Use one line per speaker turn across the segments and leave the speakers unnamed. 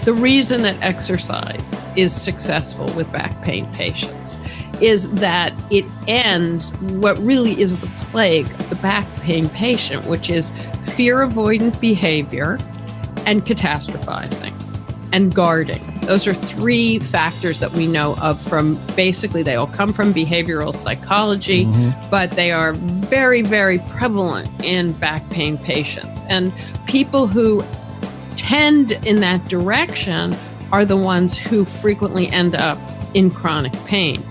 The reason that exercise is successful with back pain patients is that it ends what really is the plague of the back pain patient, which is fear-avoidant behavior and catastrophizing and guarding. Those are three factors that we know of from, basically they all come from behavioral psychology, but they are very, very prevalent in back pain patients. And people who tend in that direction are the ones who frequently end up in chronic pain.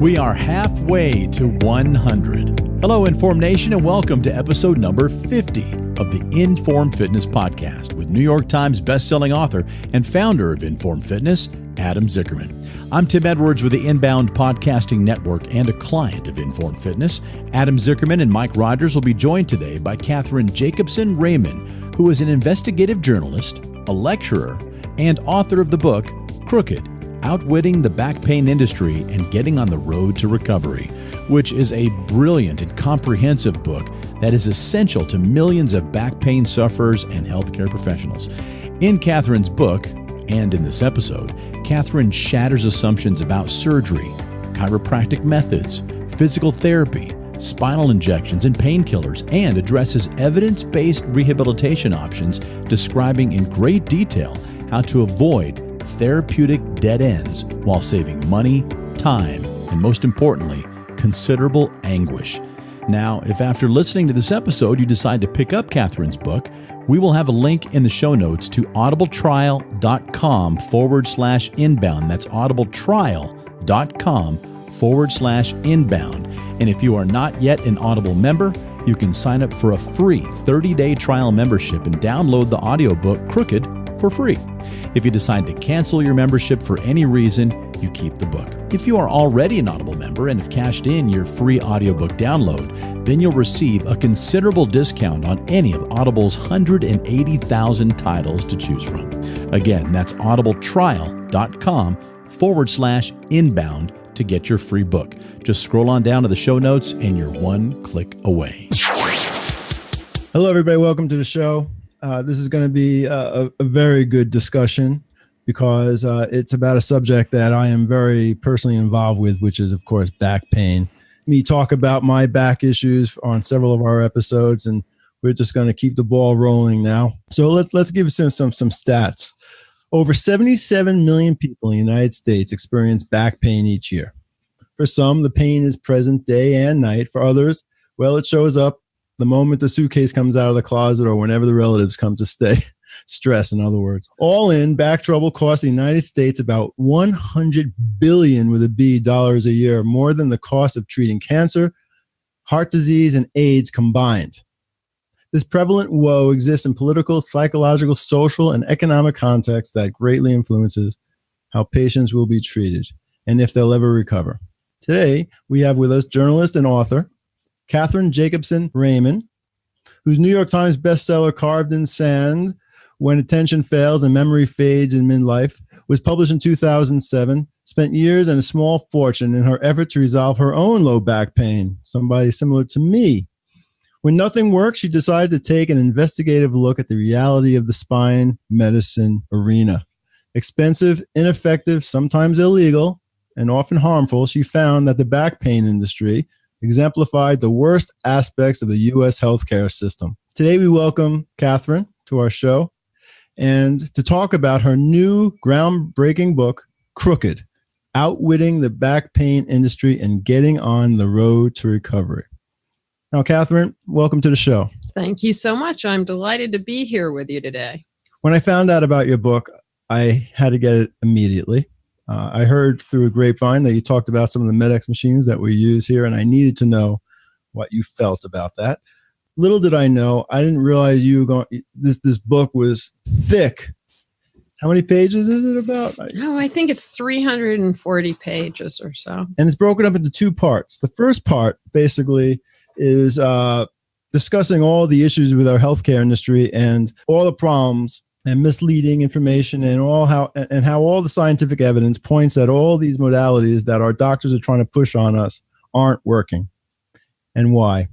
We are halfway to 100. Hello, Inform Nation, and welcome to episode number 50 of the Inform Fitness Podcast with New York Times bestselling author and founder of Inform Fitness, Adam Zickerman. I'm Tim Edwards with the Inbound Podcasting Network and a client of Inform Fitness. Adam Zickerman and Mike Rogers will be joined today by Cathryn Jakobson Ramin, who is an investigative journalist, a lecturer, and author of the book, Crooked: Outwitting the Back Pain Industry and Getting on the Road to Recovery, which is a brilliant and comprehensive book that is essential to millions of back pain sufferers and healthcare professionals. In Cathryn's book, and in this episode, Cathryn shatters assumptions about surgery, chiropractic methods, physical therapy, spinal injections, and painkillers, and addresses evidence-based rehabilitation options, describing in great detail how to avoid therapeutic dead ends while saving money, time, and most importantly, considerable anguish. Now, if after listening to this episode you decide to pick up Cathryn's book, we will have a link in the show notes to audibletrial.com/inbound. That's audibletrial.com/inbound. And if you are not yet an Audible member, you can sign up for a free 30-day trial membership and download the audiobook Crooked for free. If you decide to cancel your membership for any reason, you keep the book. If you are already an Audible member and have cashed in your free audiobook download, then you'll receive a considerable discount on any of Audible's 180,000 titles to choose from. Again, that's audibletrial.com/inbound to get your free book. Just scroll on down to the show notes and you're one click away.
Hello, everybody. Welcome to the show. This is going to be a very good discussion because it's about a subject that I am very personally involved with, which is, of course, back pain. Me talk about my back issues on several of our episodes, and we're just going to keep the ball rolling now. So let's give some stats. Over 77 million people in the United States experience back pain each year. For some, the pain is present day and night. For others, well, it shows up the moment the suitcase comes out of the closet or whenever the relatives come to stay. Stress, in other words. All in, back trouble costs the United States about $100 billion with a B dollars a year, more than the cost of treating cancer, heart disease, and AIDS combined. This prevalent woe exists in political, psychological, social, and economic contexts that greatly influences how patients will be treated and if they'll ever recover. Today, we have with us journalist and author Cathryn Jakobson Ramin, whose New York Times bestseller Carved in Sand, When Attention Fails and Memory Fades in Midlife, was published in 2007, spent years and a small fortune in her effort to resolve her own low back pain, somebody similar to me. When nothing worked, she decided to take an investigative look at the reality of the spine medicine arena. Expensive, ineffective, sometimes illegal, and often harmful, she found that the back pain industry exemplified the worst aspects of the U.S. healthcare system. Today, we welcome Cathryn to our show and to talk about her new groundbreaking book, Crooked: Outwitting the Back Pain Industry and Getting on the Road to Recovery. Now, Cathryn, welcome to the show.
Thank you so much. I'm delighted to be here with you today.
When I found out about your book, I had to get it immediately. I heard through a grapevine that you talked about some of the Med-X machines that we use here, and I needed to know what you felt about that. Little did I know, I didn't realize you were going. This book was thick. How many pages is it about?
I think it's 340 pages or so.
And it's broken up into two parts. The first part basically is discussing all the issues with our healthcare industry and all the problems and misleading information and how all the scientific evidence points that all these modalities that our doctors are trying to push on us aren't working, and why.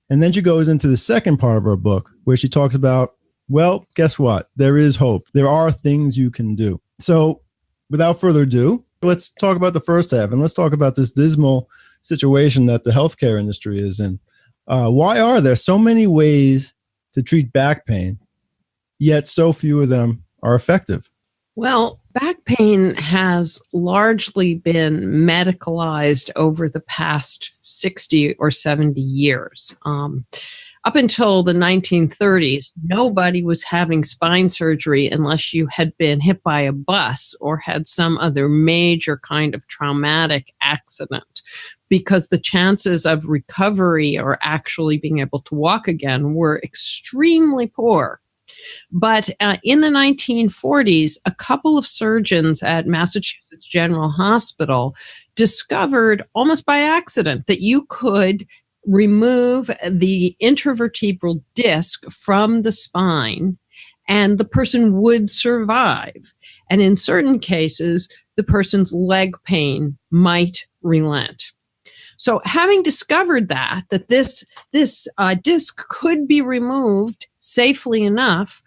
And then she goes into the second part of her book where she talks about, well, guess what? There is hope. There are things you can do. So without further ado, let's talk about the first half, and let's talk about this dismal situation that the healthcare industry is in. Why are there so many ways to treat back pain, yet so few of them are effective?
Well, back pain has largely been medicalized over the past 60 or 70 years. Up until the 1930s, nobody was having spine surgery unless you had been hit by a bus or had some other major kind of traumatic accident, because the chances of recovery or actually being able to walk again were extremely poor. But in the 1940s, a couple of surgeons at Massachusetts General Hospital discovered almost by accident that you could remove the intervertebral disc from the spine and the person would survive. And in certain cases, the person's leg pain might relent. So having discovered that this disc could be removed safely enough,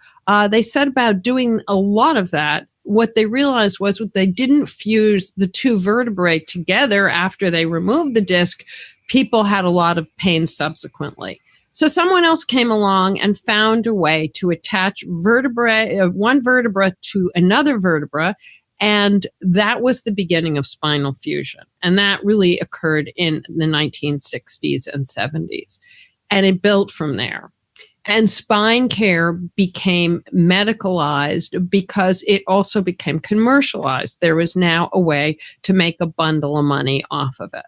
they set about doing a lot of that. What they realized was they didn't fuse the two vertebrae together after they removed the disc. People had a lot of pain subsequently. So someone else came along and found a way to attach one vertebra to another vertebra, and that was the beginning of spinal fusion. And that really occurred in the 1960s and 70s. And it built from there. And spine care became medicalized because it also became commercialized. There was now a way to make a bundle of money off of it.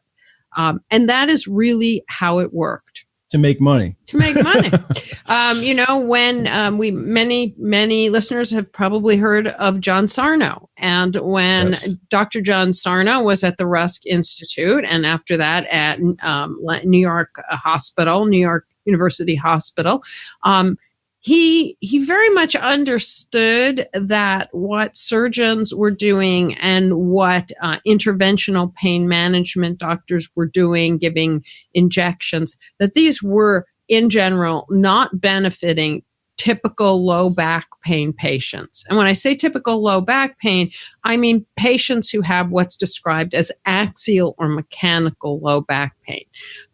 And that is really how it worked.
To make money.
To make money. When many listeners have probably heard of John Sarno. And when Dr. John Sarno was at the Rusk Institute, and after that at New York University Hospital, he very much understood that what surgeons were doing and what interventional pain management doctors were doing, giving injections, that these were in general not benefiting typical low back pain patients. And when I say typical low back pain, I mean patients who have what's described as axial or mechanical low back pain.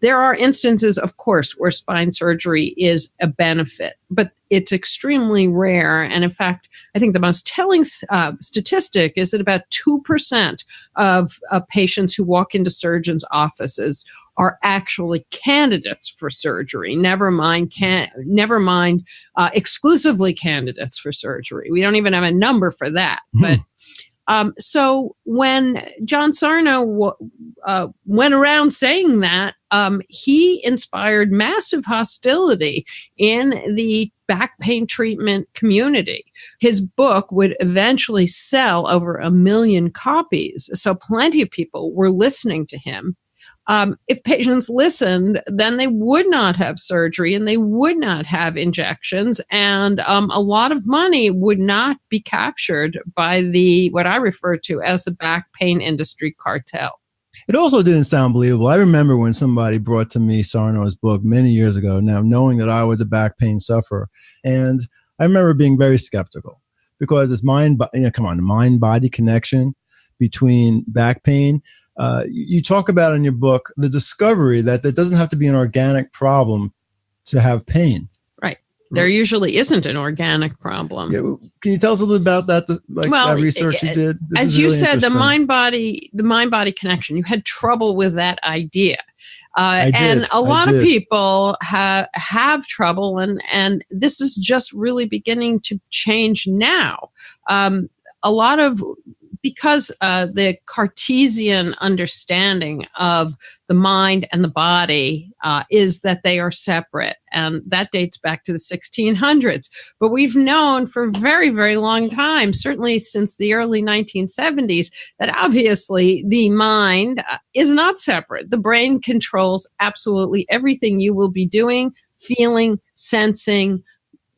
There are instances, of course, where spine surgery is a benefit, but it's extremely rare. And in fact, I think the most telling statistic is that about 2% of patients who walk into surgeons' offices are actually candidates for surgery. Never mind exclusively candidates for surgery. We don't even have a number for that. But so when John Sarno went around saying that, he inspired massive hostility in the back pain treatment community. His book would eventually sell over 1 million copies. So plenty of people were listening to him. If patients listened, then they would not have surgery and they would not have injections, and a lot of money would not be captured by what I refer to as the back pain industry cartel.
It also didn't sound believable. I remember when somebody brought to me Sarno's book many years ago, now knowing that I was a back pain sufferer. And I remember being very skeptical because it's the mind-body connection between back pain. You talk about in your book the discovery that there doesn't have to be an organic problem to have pain.
Right. There usually isn't an organic problem.
Yeah. Can you tell us a little bit about that? That research you did?
As you said, the mind-body connection. You had trouble with that idea. And a lot of people have trouble, and this is just really beginning to change now. Because the Cartesian understanding of the mind and the body is that they are separate, and that dates back to the 1600s. But we've known for a very, very long time, certainly since the early 1970s, that obviously the mind is not separate. The brain controls absolutely everything you will be doing, feeling, sensing,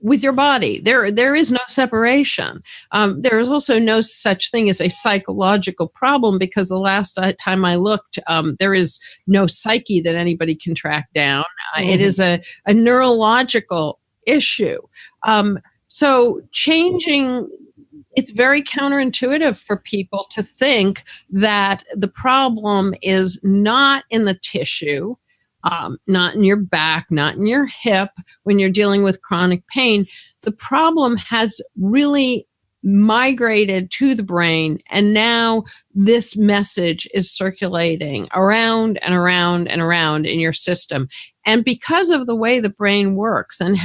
with your body. There is no separation. There is also no such thing as a psychological problem, because the last time I looked, there is no psyche that anybody can track down. It is a neurological issue. So changing, it's very counterintuitive for people to think that the problem is not in the tissue, not in your back, not in your hip when you're dealing with chronic pain. The problem has really migrated to the brain, and now this message is circulating around and around and around in your system. And because of the way the brain works and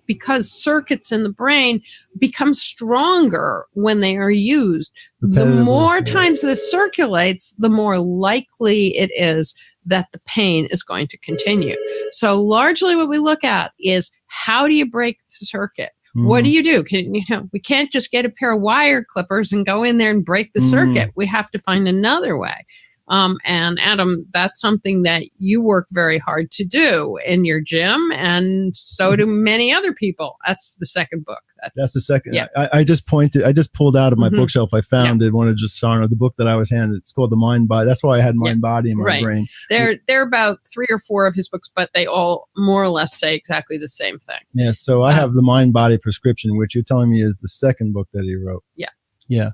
because circuits in the brain become stronger when they are used, the more times this circulates, the more likely it is that the pain is going to continue. So largely what we look at is, how do you break the circuit? What do you do? We can't just get a pair of wire clippers and go in there and break the circuit. We have to find another way. And Adam, that's something that you work very hard to do in your gym, and so do many other people. That's the second book.
That's the second. Yeah. I just pulled out of my bookshelf. I found it. Wanted just the book that I was handed. It's called The Mind Body. That's why I had Mind Body in my brain.
There are about 3 or 4 of his books, but they all more or less say exactly the same thing.
Yeah. So I have The Mind Body Prescription, which you're telling me is the second book that he wrote.
Yeah.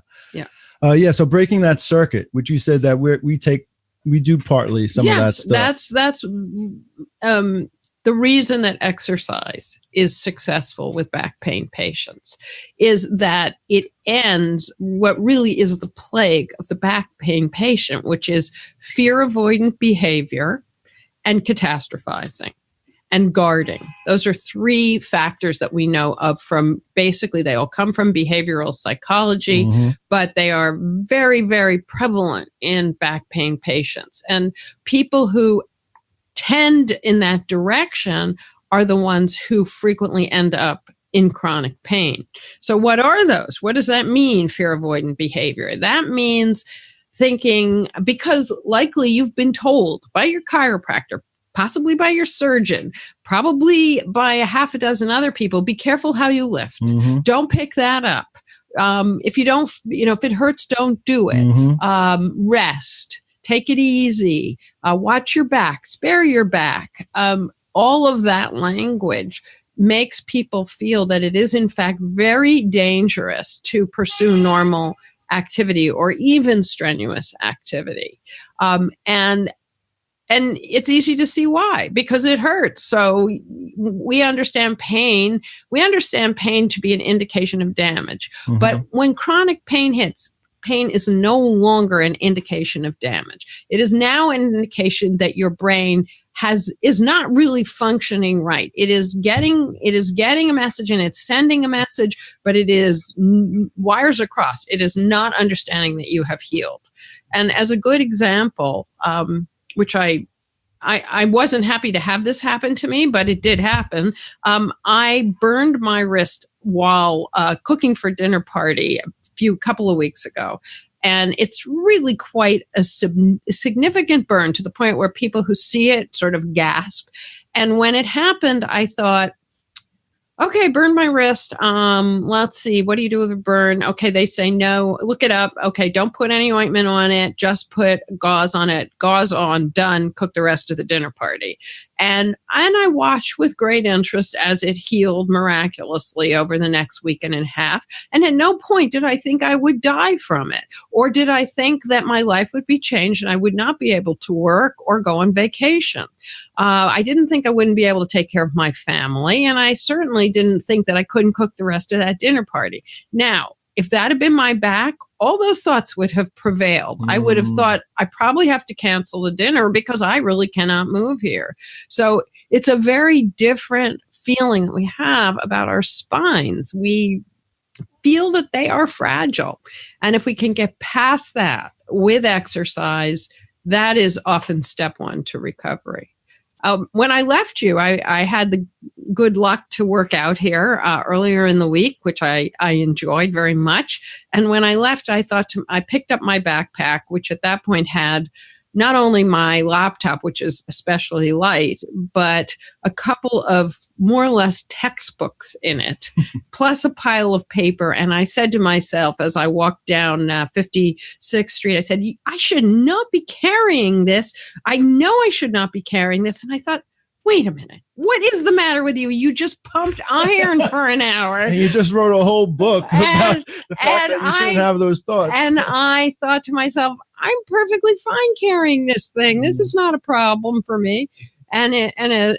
So breaking that circuit, which you said that we do partly some of that stuff.
That's the reason that exercise is successful with back pain patients, is that it ends what really is the plague of the back pain patient, which is fear avoidant behavior and catastrophizing and guarding. Those are 3 factors that we know of from, basically they all come from behavioral psychology, but they are very, very prevalent in back pain patients. And people who tend in that direction are the ones who frequently end up in chronic pain. So what are those? What does that mean, fear avoidant behavior? That means thinking, because likely you've been told by your chiropractor, possibly by your surgeon, probably by a half a dozen other people, be careful how you lift. Don't pick that up. If you don't, if it hurts, don't do it. Rest. Take it easy. Watch your back. Spare your back. All of that language makes people feel that it is, in fact, very dangerous to pursue normal activity or even strenuous activity. And it's easy to see why, because it hurts. So we understand pain. We understand pain to be an indication of damage. But when chronic pain hits, pain is no longer an indication of damage. It is now an indication that your brain is not really functioning right. It is getting a message and it's sending a message, but it is wires are crossed. It is not understanding that you have healed. And as a good example, which I wasn't happy to have this happen to me, but it did happen. I burned my wrist while cooking for dinner party couple of weeks ago. And it's really quite a significant burn, to the point where people who see it sort of gasp. And when it happened, I thought, okay, burned my wrist. Let's see. What do you do with a burn? Okay, they say no. Look it up. Okay, don't put any ointment on it. Just put gauze on it. Gauze on. Done. Cook the rest of the dinner party. And I watched with great interest as it healed miraculously over the next week and a half. And at no point did I think I would die from it, or did I think that my life would be changed and I would not be able to work or go on vacation. I didn't think I wouldn't be able to take care of my family, and I certainly didn't think that I couldn't cook the rest of that dinner party. Now, if that had been my back, all those thoughts would have prevailed. I would have thought, I probably have to cancel the dinner because I really cannot move here. So it's a very different feeling that we have about our spines. We feel that they are fragile. And if we can get past that with exercise, that is often step 1 to recovery. When I left you, I had the good luck to work out here earlier in the week, which I enjoyed very much. And when I left, I picked up my backpack, which at that point had not only my laptop, which is especially light, but a couple of more or less textbooks in it, plus a pile of paper. And I said to myself as I walked down 56th Street, I said, I should not be carrying this. I know I should not be carrying this. And I thought, wait a minute. What is the matter with you? You just pumped iron for an hour.
And you just wrote a whole book about the fact that you shouldn't have those thoughts.
And I thought to myself, I'm perfectly fine carrying this thing. This is not a problem for me. And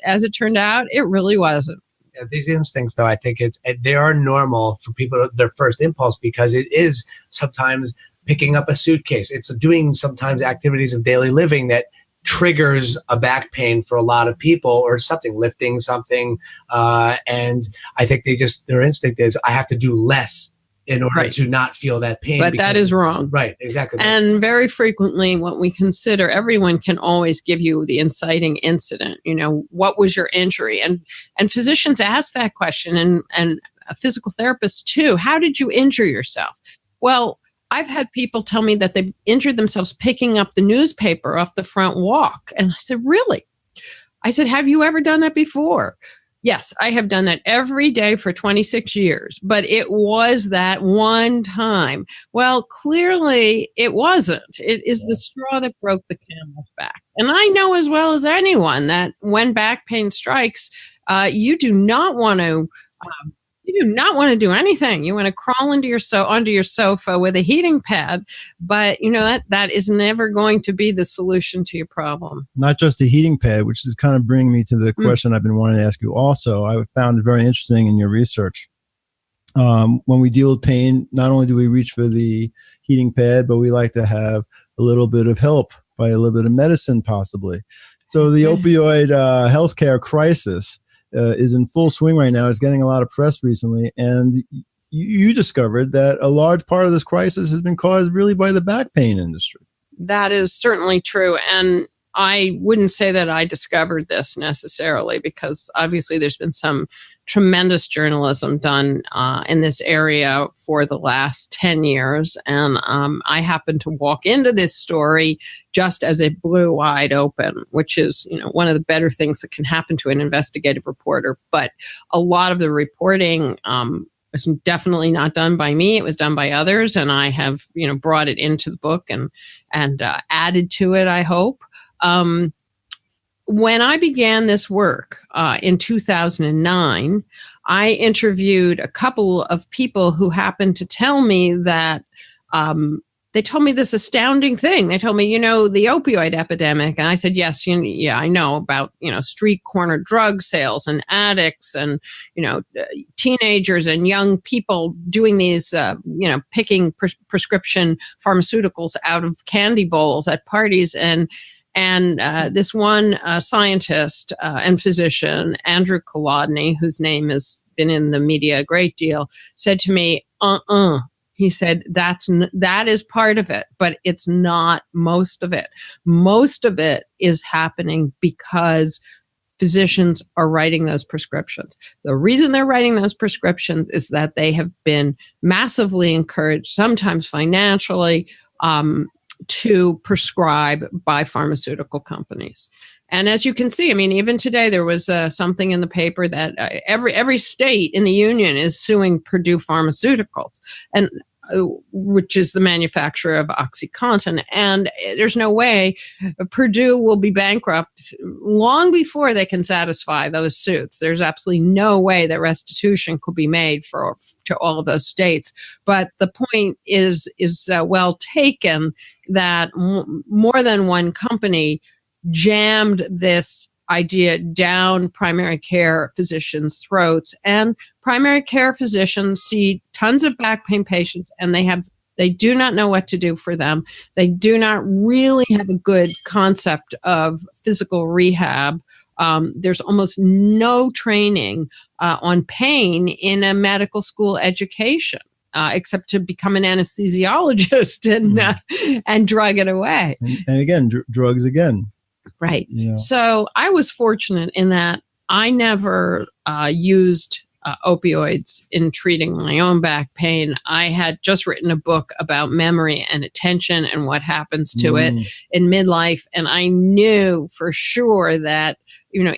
as it turned out, it really wasn't.
These instincts, though, I think they are normal for people, their first impulse, because it is sometimes picking up a suitcase. It's doing sometimes activities of daily living that triggers a back pain for a lot of people, or something, lifting something. And I think their instinct is, I have to do less in order to not feel that pain.
But that is wrong.
Right, exactly.
And very frequently what we consider, everyone can always give you the inciting incident. What was your injury? And physicians ask that question, and physical therapists too. How did you injure yourself? Well, I've had people tell me that they've injured themselves picking up the newspaper off the front walk. And I said, really? I said, have you ever done that before? Yes, I have done that every day for 26 years, but it was that one time. Well, clearly it wasn't. It is the straw that broke the camel's back. And I know as well as anyone that when back pain strikes, you do not want to do anything. You want to crawl onto your sofa with a heating pad, but that is never going to be the solution to your problem.
Not just a heating pad, which is kind of bringing me to the question I've been wanting to ask you also. I found it very interesting in your research. When we deal with pain, not only do we reach for the heating pad, but we like to have a little bit of help by a little bit of medicine possibly. So the opioid healthcare crisis is in full swing right now. It's getting a lot of press recently. And you discovered that a large part of this crisis has been caused really by the back pain industry.
That is certainly true. And I wouldn't say that I discovered this necessarily, because obviously there's been some tremendous journalism done in this area for the last 10 years. And I happened to walk into this story just as it blew wide open, which is, one of the better things that can happen to an investigative reporter. But a lot of the reporting was definitely not done by me. It was done by others. And I have, brought it into the book and added to it, I hope. When I began this work in 2009, I interviewed a couple of people who happened to tell me that they told me this astounding thing. They told me, the opioid epidemic. And I said, yes, I know about, street corner drug sales and addicts and, teenagers and young people doing these, picking prescription pharmaceuticals out of candy bowls at parties. And this one scientist and physician, Andrew Kolodny, whose name has been in the media a great deal, said to me, He said, that is part of it, but it's not most of it. Most of it is happening because physicians are writing those prescriptions. The reason they're writing those prescriptions is that they have been massively encouraged, sometimes financially, to prescribe by pharmaceutical companies. And as you can see, even today there was something in the paper that every state in the union is suing Purdue Pharmaceuticals, and which is the manufacturer of OxyContin. And there's no way Purdue will be bankrupt long before they can satisfy those suits. There's absolutely no way that restitution could be made to all of those states. But the point is well taken, that more than one company jammed this idea down primary care physicians' throats, and primary care physicians see tons of back pain patients, and they do not know what to do for them. They do not really have a good concept of physical rehab. There's almost no training on pain in a medical school education. Except to become an anesthesiologist and drug it away.
And again, drugs again.
Right. So I was fortunate in that I never used opioids in treating my own back pain. I had just written a book about memory and attention and what happens to it in midlife. And I knew for sure that,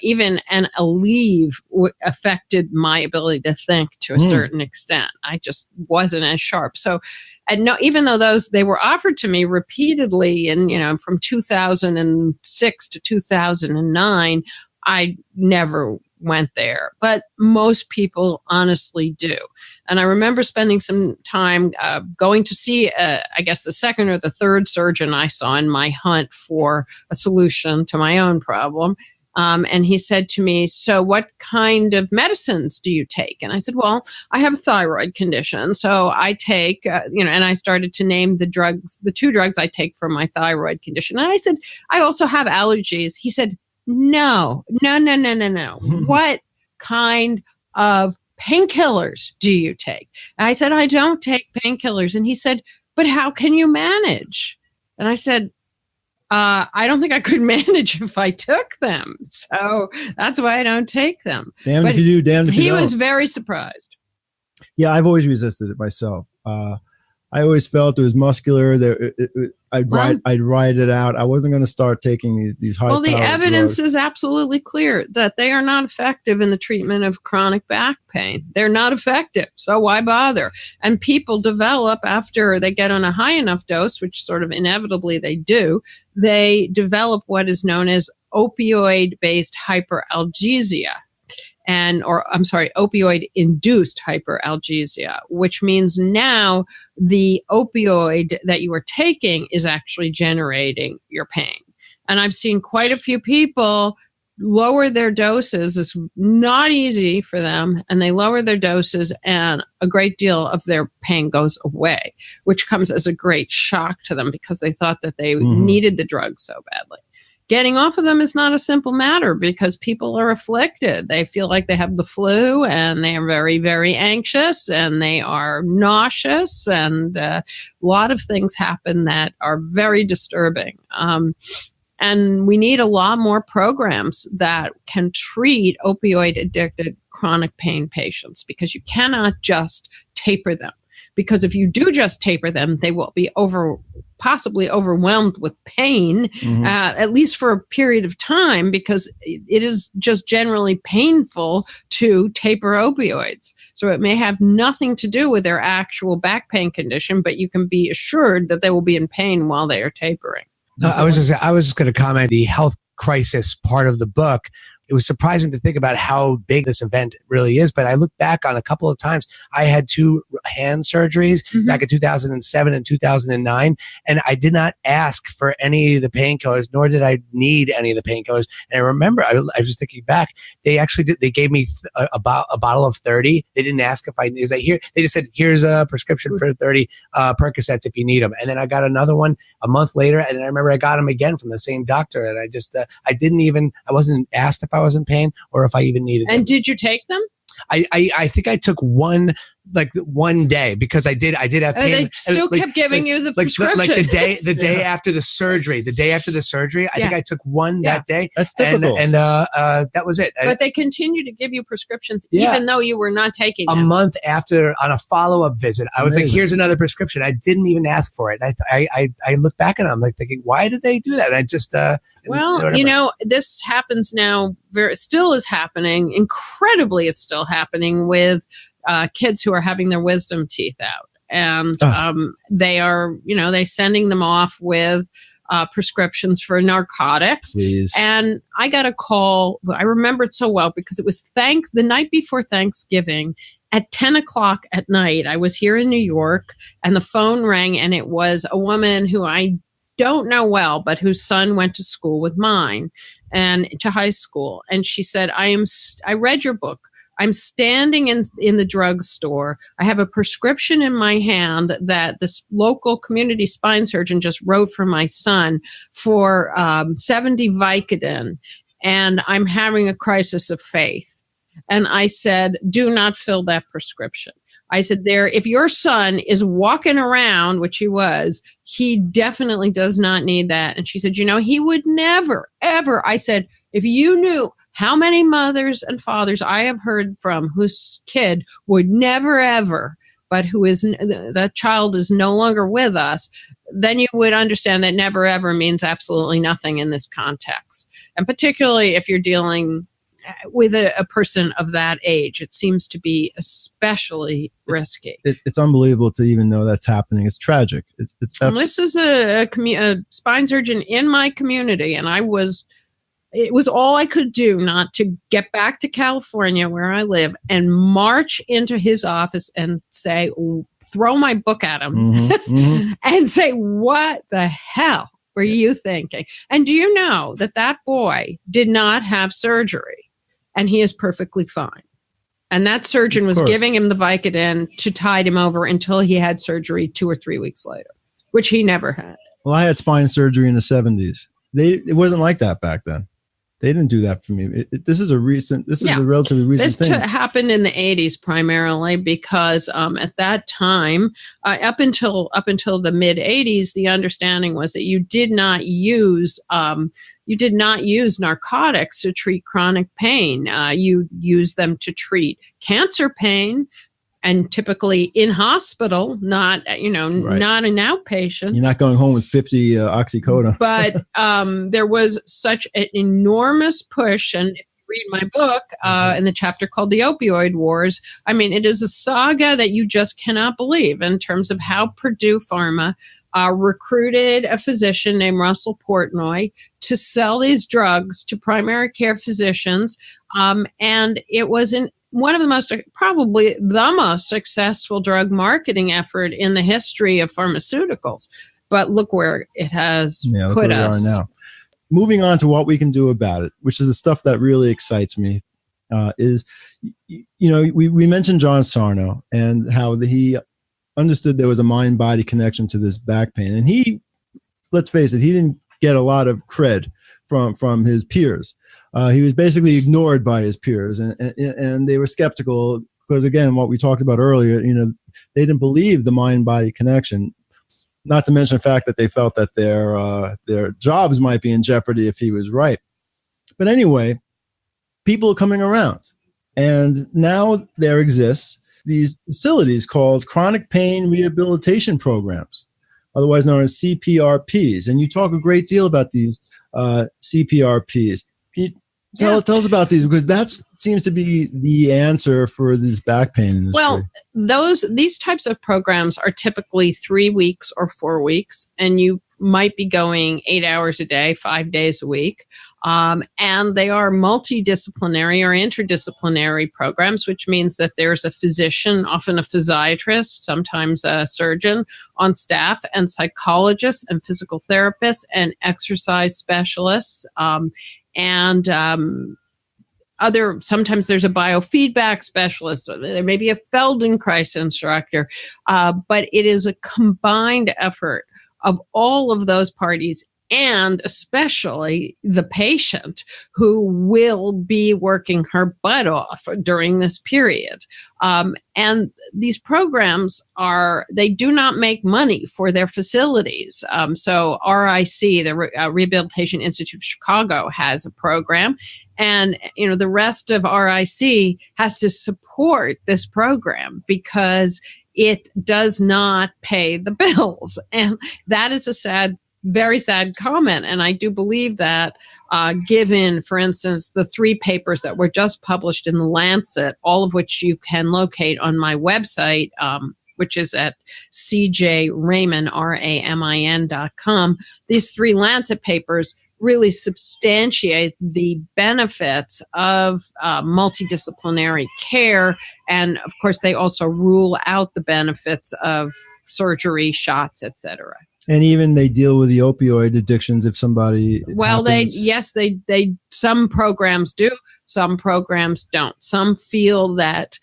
even a leave affected my ability to think to a certain extent. I just wasn't as sharp. So, and no, even though they were offered to me repeatedly, and from 2006 to 2009, I never went there, but most people honestly do. And I remember spending some time going to see, I guess, the second or the third surgeon I saw in my hunt for a solution to my own problem. And he said to me, so what kind of medicines do you take? And I said, well, I have a thyroid condition. So I take, and I started to name the two drugs I take for my thyroid condition. And I said, I also have allergies. He said, no. What kind of painkillers do you take? And I said, I don't take painkillers. And he said, but how can you manage? And I said, I don't think I could manage if I took them. So that's why I don't take them.
Damned if you do, damned if you don't.
He was very surprised.
Yeah, I've always resisted it myself. I always felt it was muscular. I'd ride it out. I wasn't going to start taking these high.
Well, the evidence is absolutely clear that they are not effective in the treatment of chronic back pain. They're not effective. So why bother? And people develop after they get on a high enough dose, which sort of inevitably they do. They develop what is known as opioid-based hyperalgesia. Opioid-induced hyperalgesia, which means now the opioid that you are taking is actually generating your pain. And I've seen quite a few people lower their doses. It's not easy for them, and they lower their doses, and a great deal of their pain goes away, which comes as a great shock to them because they thought that they needed the drug so badly. Getting off of them is not a simple matter because people are afflicted. They feel like they have the flu and they are very, very anxious and they are nauseous, and a lot of things happen that are very disturbing. And we need a lot more programs that can treat opioid-addicted chronic pain patients because you cannot just taper them. Because if you do just taper them, they will be possibly overwhelmed with pain, at least for a period of time, because it is just generally painful to taper opioids. So it may have nothing to do with their actual back pain condition, but you can be assured that they will be in pain while they are tapering.
I was just going to comment the health crisis part of the book. It was surprising to think about how big this event really is. But I look back on a couple of times. I had 2 hand surgeries back in 2007 and 2009. And I did not ask for any of the painkillers, nor did I need any of the painkillers. And I remember, I was just thinking back, they actually did, they gave me a bottle of 30. They didn't ask if I needed it. They just said, here's a prescription for 30 Percocets if you need them. And then I got another one a month later. And then I remember I got them again from the same doctor. And I just, I wasn't asked if I was in pain or if I even needed them.
And did you take them?
I think I took one day because I did have pain.
They still kept giving you the prescription.
The day after the surgery. I think I took one that day.
That's typical.
And that was it.
But they continue to give you prescriptions even though you were not taking them.
A month after, on a follow-up visit, I was like, here's another prescription. I didn't even ask for it. I look back at it, I'm like thinking, why did they do that? And I just this happens now. Still is happening. Incredibly, it's still happening with kids who are having their wisdom teeth out, and they are, they sending them off with prescriptions for narcotics.
Please.
And I got a call. I remember it so well because it was the night before Thanksgiving. At 10 o'clock at night, I was here in New York, and the phone rang, and it was a woman who I don't know well, but whose son went to school with mine and to high school. And she said, I read your book. I'm standing in the drugstore. I have a prescription in my hand that this local community spine surgeon just wrote for my son for 70 Vicodin. And I'm having a crisis of faith. And I said, do not fill that prescription. I said, if your son is walking around, which he was, he definitely does not need that. And she said, he would never, ever. I said, if you knew How many mothers and fathers I have heard from whose kid would never ever, but that child is no longer with us, then you would understand that never ever means absolutely nothing in this context. And particularly if you're dealing with a person of that age, it seems to be especially risky.
It's unbelievable to even know that's happening. It's tragic.
This is a spine surgeon in my community, and it was all I could do not to get back to California where I live and march into his office and throw my book at him and say, what the hell were you thinking? And do you know that boy did not have surgery and he is perfectly fine? And that surgeon was giving him the Vicodin to tide him over until he had surgery 2 or 3 weeks later, which he never had.
Well, I had spine surgery in the 70s. It wasn't like that back then. They didn't do that for me. This is a relatively recent thing.
This happened in the 80s primarily because at that time, up until the mid 80s, the understanding was that you did not use narcotics to treat chronic pain. You use them to treat cancer pain. And typically in hospital, not an outpatient.
You're not going home with 50 oxycodone.
But there was such an enormous push, and if you read my book in the chapter called The Opioid Wars, I mean, it is a saga that you just cannot believe in terms of how Purdue Pharma recruited a physician named Russell Portnoy to sell these drugs to primary care physicians, and it was one of probably the most successful drug marketing effort in the history of pharmaceuticals. But look where it has put us.
Now. Moving on to what we can do about it, which is the stuff that really excites me, we mentioned John Sarno and how he understood there was a mind-body connection to this back pain. And let's face it, he didn't get a lot of cred from his peers. He was basically ignored by his peers, and they were skeptical because, again, what we talked about earlier, they didn't believe the mind-body connection. Not to mention the fact that they felt that their jobs might be in jeopardy if he was right. But anyway, people are coming around, and now there exists these facilities called chronic pain rehabilitation programs, otherwise known as CPRPs. And you talk a great deal about these CPRPs. Can you tell us about these? Because that seems to be the answer for this back pain industry.
Well, these types of programs are typically 3 weeks or 4 weeks, and you might be going 8 hours a day, 5 days a week. And they are multidisciplinary or interdisciplinary programs, which means that there's a physician, often a physiatrist, sometimes a surgeon on staff, and psychologists and physical therapists and exercise specialists. Sometimes there's a biofeedback specialist. There may be a Feldenkrais instructor, but it is a combined effort of all of those parties, and especially the patient who will be working her butt off during this period. And these programs they do not make money for their facilities. So RIC, the Rehabilitation Institute of Chicago, has a program. And, the rest of RIC has to support this program because it does not pay the bills. And that is very sad comment. And I do believe that given, for instance, the 3 papers that were just published in the Lancet, all of which you can locate on my website, which is at cjramin.com. These 3 Lancet papers really substantiate the benefits of multidisciplinary care. And of course, they also rule out the benefits of surgery, shots, etc.
And even they deal with the opioid addictions if somebody.
Well, some programs do, some programs don't. Some feel that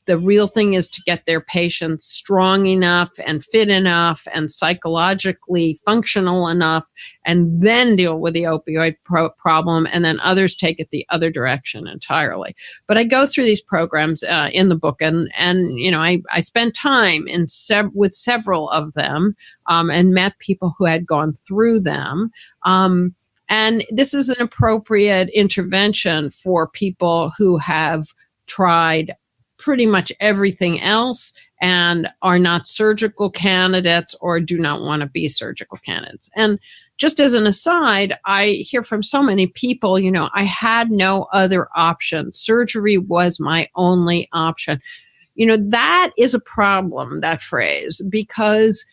the real thing is to get their patients strong enough and fit enough and psychologically functional enough, and then deal with the opioid problem. And then others take it the other direction entirely. But I go through these programs in the book, and I spent time with several of them and met people who had gone through them. And And this is an appropriate intervention for people who have tried pretty much everything else and are not surgical candidates or do not want to be surgical candidates. And just as an aside, I hear from so many people, I had no other option. Surgery was my only option. That is a problem, that phrase, because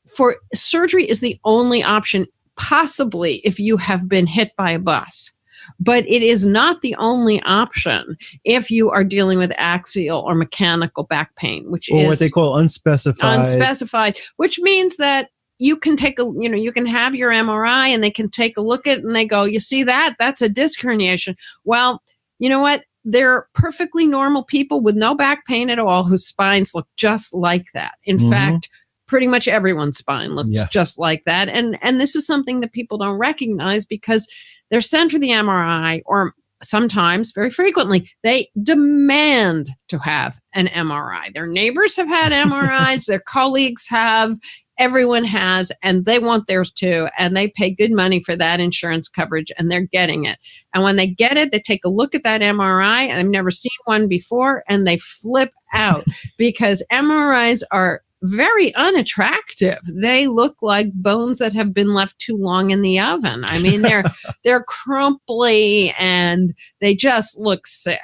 for surgery is the only option, possibly if you have been hit by a bus. But it is not the only option if you are dealing with axial or mechanical back pain, which is
what they call unspecified.
Unspecified, which means that you can you can have your MRI and they can take a look at it and they go, you see that? That's a disc herniation. Well, you know what? They're perfectly normal people with no back pain at all whose spines look just like that. In fact, pretty much everyone's spine looks just like that. And this is something that people don't recognize because they're sent for the MRI, or sometimes, very frequently, they demand to have an MRI. Their neighbors have had MRIs, their colleagues have, everyone has, and they want theirs too. And they pay good money for that insurance coverage, and they're getting it. And when they get it, they take a look at that MRI, and I've never seen one before, and they flip out because MRIs are very unattractive. They look like bones that have been left too long in the oven. I mean, they're crumply and they just look sick.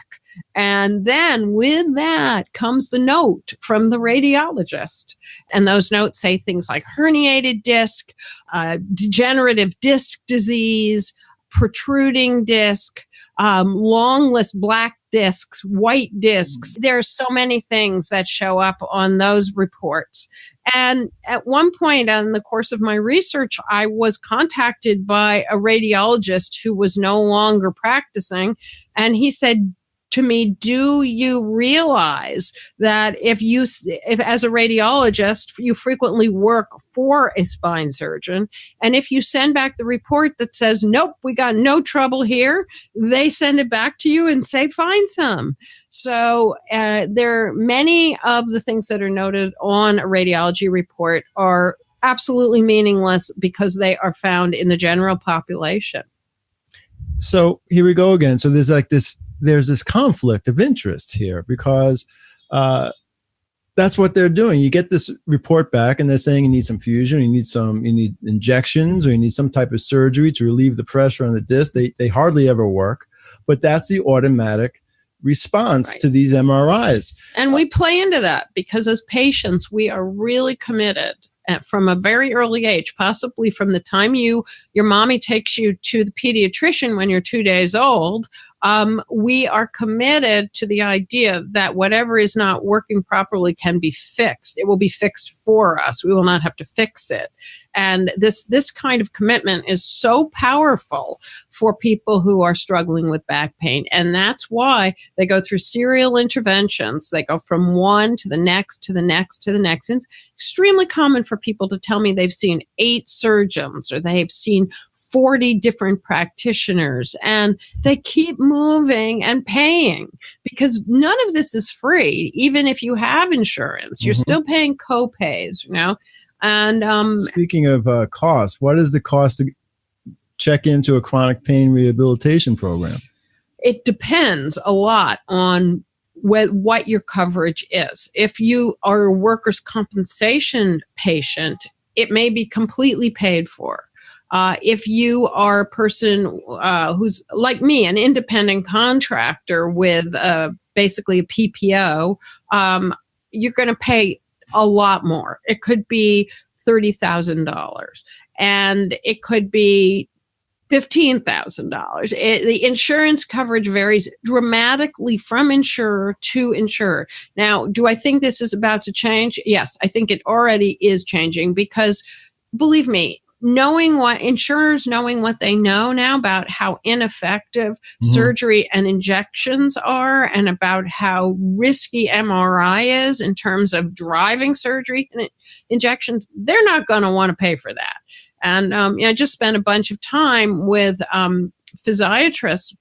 And then with that comes the note from the radiologist. And those notes say things like herniated disc, degenerative disc disease, protruding disc, longless black discs, white discs. There's so many things that show up on those reports. And at one point in the course of my research, I was contacted by a radiologist who was no longer practicing. And he said to me, do you realize that if as a radiologist, you frequently work for a spine surgeon, and if you send back the report that says, nope, we got no trouble here, they send it back to you and say, find some. So there are many of the things that are noted on a radiology report are absolutely meaningless because they are found in the general population.
So here we go again. So there's this conflict of interest here because that's what they're doing. You get this report back and they're saying you need some fusion, you need injections, or you need some type of surgery to relieve the pressure on the disc. They hardly ever work, but that's the automatic response to these MRIs.
And we play into that because as patients, we are really committed from a very early age, possibly from the time your mommy takes you to the pediatrician when you're 2 days old. We are committed to the idea that whatever is not working properly can be fixed. It will be fixed for us. We will not have to fix it. And this kind of commitment is so powerful for people who are struggling with back pain. And that's why they go through serial interventions. They go from one to the next, to the next, to the next. And it's extremely common for people to tell me they've seen 8 surgeons or they've seen 40 different practitioners, and they keep moving and paying because none of this is free. Even if you have insurance, you're still paying co-pays, And
speaking of cost, what is the cost to check into a chronic pain rehabilitation program?
It depends a lot on what your coverage is. If you are a workers' compensation patient, it may be completely paid for. If you are a person who's like me, an independent contractor with basically a PPO, you're going to pay a lot more. It could be $30,000 and it could be $15,000. The insurance coverage varies dramatically from insurer to insurer. Now, do I think this is about to change? Yes, I think it already is changing because, believe me, knowing what they know now about how ineffective surgery and injections are and about how risky MRI is in terms of driving surgery and injections, they're not going to want to pay for that. And I just spent a bunch of time with physiatrists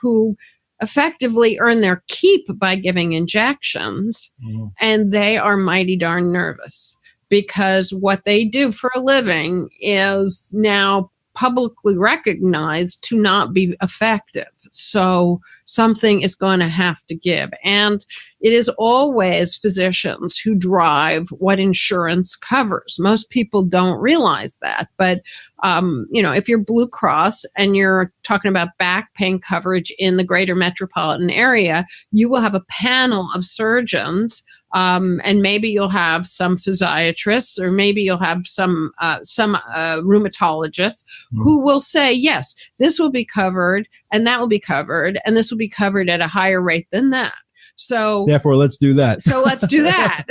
who effectively earn their keep by giving injections, and they are mighty darn nervous. Because what they do for a living is now publicly recognized to not be effective. So something is going to have to give. And it is always physicians who drive what insurance covers. Most people don't realize that. But, if you're Blue Cross and you're talking about back pain coverage in the greater metropolitan area, you will have a panel of surgeons. And maybe you'll have some physiatrists, or maybe you'll have some rheumatologists who will say, yes, this will be covered, and that will be covered, and this will be covered at a higher rate than that. So
therefore, let's do that.
So let's do that.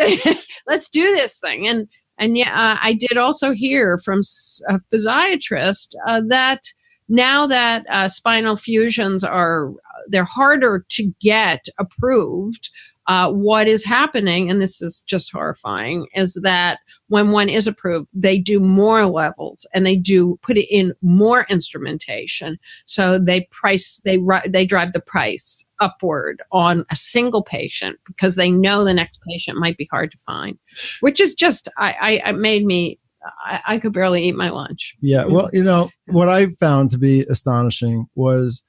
Let's do this thing. And yeah, I did also hear from a physiatrist that now that spinal fusions they're harder to get approved. What is happening, and this is just horrifying, is that when one is approved, they do more levels and they do put it in more instrumentation. So they drive the price upward on a single patient because they know the next patient might be hard to find, which is just, it made me, I could barely eat my lunch.
Yeah. Well, what I found to be astonishing was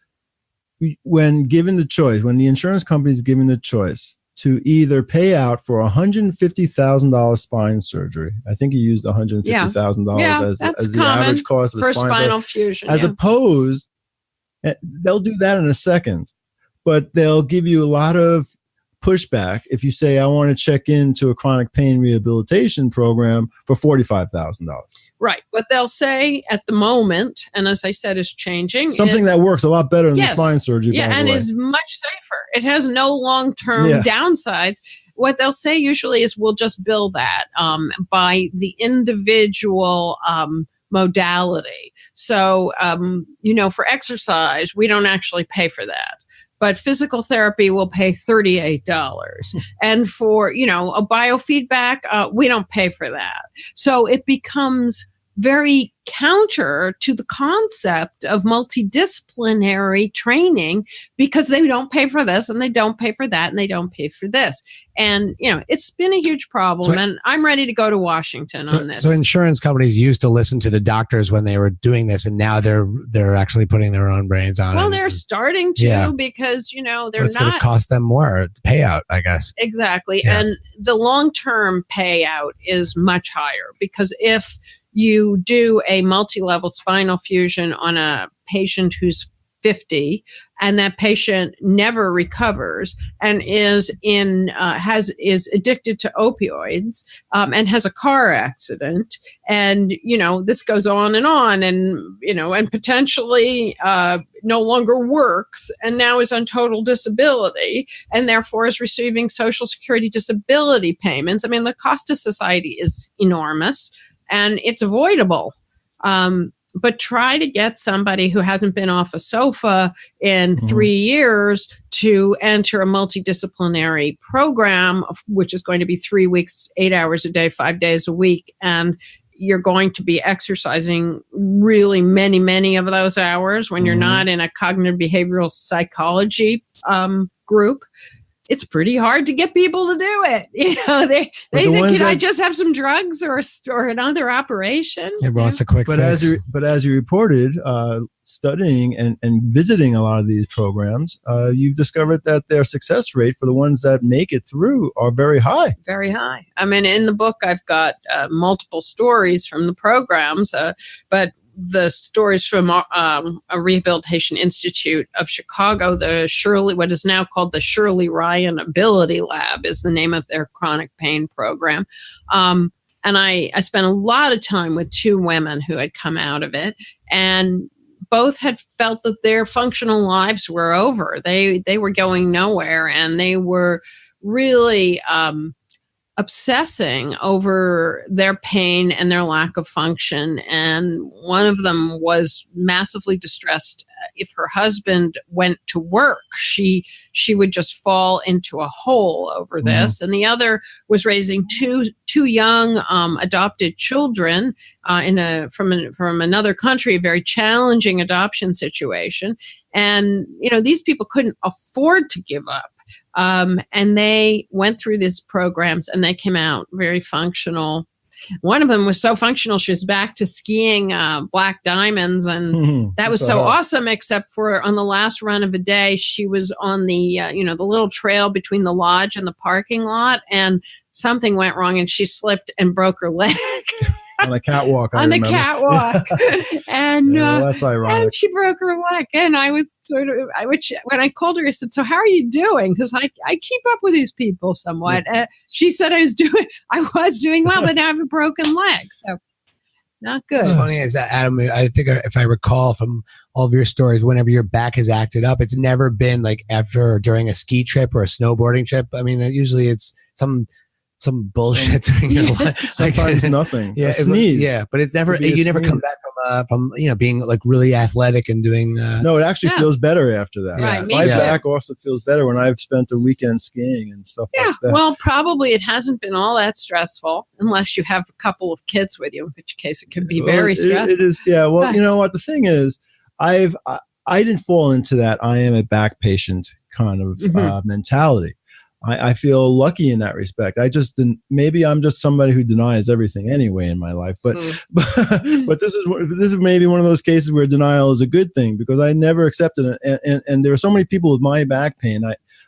when given the choice, when the insurance company is given the choice to either pay out for $150,000 spine surgery. I think he used $150,000 as the average cost of a
spinal fusion.
As opposed, they'll do that in a second, but they'll give you a lot of pushback if you say, I want to check into a chronic pain rehabilitation program for $45,000.
Right. What they'll say at the moment, and as I said, is changing.
Something that works a lot better than the spine surgery.
Yeah, and is much safer. It has no long-term downsides. What they'll say usually is we'll just bill that by the individual modality. So, for exercise, we don't actually pay for that. But physical therapy will pay $38. And for, a biofeedback, we don't pay for that. So it becomes very counter to the concept of multidisciplinary training because they don't pay for this and they don't pay for that and they don't pay for this. And, it's been a huge problem, and I'm ready to go to Washington on this.
So insurance companies used to listen to the doctors when they were doing this, and now they're actually putting their own brains on it.
Well, they're starting to because,
it's going to cost them more payout, I guess.
Exactly. Yeah. And the long-term payout is much higher because if you do a multi-level spinal fusion on a patient who's 50 and that patient never recovers and is addicted to opioids and has a car accident, and this goes on and potentially no longer works and now is on total disability and therefore is receiving Social Security disability payments. I mean, the cost to society is enormous. And it's avoidable. But try to get somebody who hasn't been off a sofa in 3 years to enter a multidisciplinary program, which is going to be 3 weeks, 8 hours a day, 5 days a week. And you're going to be exercising really many, many of those hours when you're not in a cognitive behavioral psychology group. It's pretty hard to get people to do it. They think, I just have some drugs or another operation.
Everyone wants a quick fix.
As you reported, studying and visiting a lot of these programs, you've discovered that their success rate for the ones that make it through are very high.
Very high. I mean, in the book, I've got multiple stories from the programs, but the stories from a Rehabilitation Institute of Chicago, what is now called the Shirley Ryan Ability Lab is the name of their chronic pain program. And I spent a lot of time with two women who had come out of it, and both had felt that their functional lives were over. They were going nowhere, and they were really obsessing over their pain and their lack of function. And one of them was massively distressed. If her husband went to work, she would just fall into a hole over this. And the other was raising two young adopted children from another country, a very challenging adoption situation. And these people couldn't afford to give up. And they went through these programs and they came out very functional. One of them was so functional, she was back to skiing black diamonds, and that was so awesome, except for on the last run of the day, she was on the, the little trail between the lodge and the parking lot, and something went wrong, and she slipped and broke her leg.
On the catwalk.
Catwalk. And
that's ironic.
And she broke her leg. And I was when I called her, I said, so how are you doing? Because I keep up with these people somewhat. She said I was doing well, but now I have a broken leg. So not good.
What's funny is that, Adam, I think if I recall from all of your stories, whenever your back has acted up, it's never been like after or during a ski trip or a snowboarding trip. I mean, usually it's some bullshit during your life.
Sometimes nothing.
Yeah,
a sneeze.
But it's never, you never come back from being like really athletic and doing.
No, it actually feels better after that.
Right,
my back also feels better when I've spent a weekend skiing and stuff like that.
Well, probably it hasn't been all that stressful unless you have a couple of kids with you, in which case it can be very stressful.
It is. Yeah. Well, you know what? The thing is, I didn't fall into that I am a back patient kind of mentality. I feel lucky in that respect. I just didn't. Maybe I'm just somebody who denies everything anyway in my life. But this is maybe one of those cases where denial is a good thing, because I never accepted it. And there are so many people with my back pain.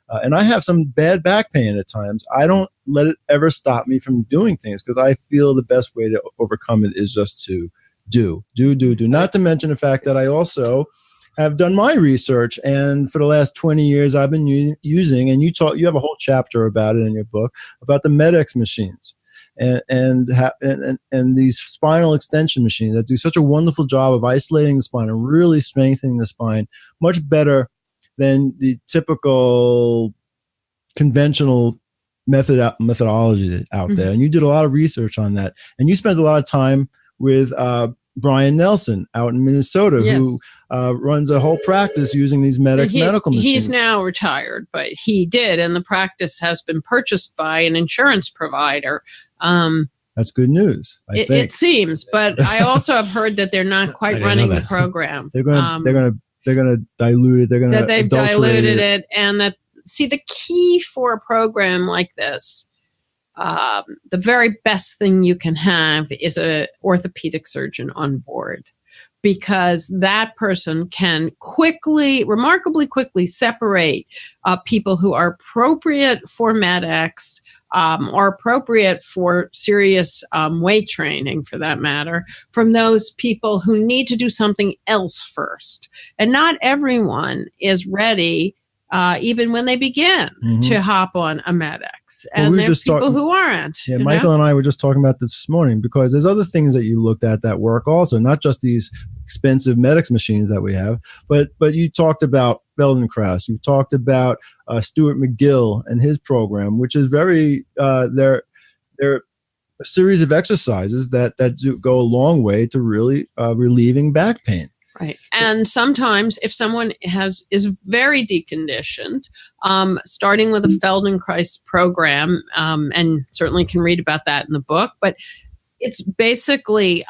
And I have some bad back pain at times. I don't let it ever stop me from doing things, because I feel the best way to overcome it is just to do. Not to mention the fact that I also have done my research, and for the last 20 years I've been using, and you have a whole chapter about it in your book, about the Medix machines and these spinal extension machines that do such a wonderful job of isolating the spine and really strengthening the spine, much better than the typical conventional methodology out there. And you did a lot of research on that, and you spent a lot of time with Brian Nelson out in Minnesota, who runs a whole practice using these Medix medical machines.
He's now retired, but he did, and the practice has been purchased by an insurance provider.
That's good news. I think
it seems, but I also have heard that they're not quite running the program.
They're going to dilute it.
They've diluted it, and the key for a program like this. The very best thing you can have is an orthopedic surgeon on board, because that person can remarkably quickly separate people who are appropriate for Medix or appropriate for serious weight training, for that matter, from those people who need to do something else first. And not everyone is ready, even when they begin, to hop on a Medix. And there's people who aren't.
Yeah, Michael and I were just talking about this morning, because there's other things that you looked at that work also, not just these expensive Medix machines that we have, but you talked about Feldenkrais, you talked about Stuart McGill and his program, which is very, they're a series of exercises that do go a long way to really relieving back pain.
Right. And sometimes if someone is very deconditioned, starting with a Feldenkrais program, and certainly can read about that in the book, but it's basically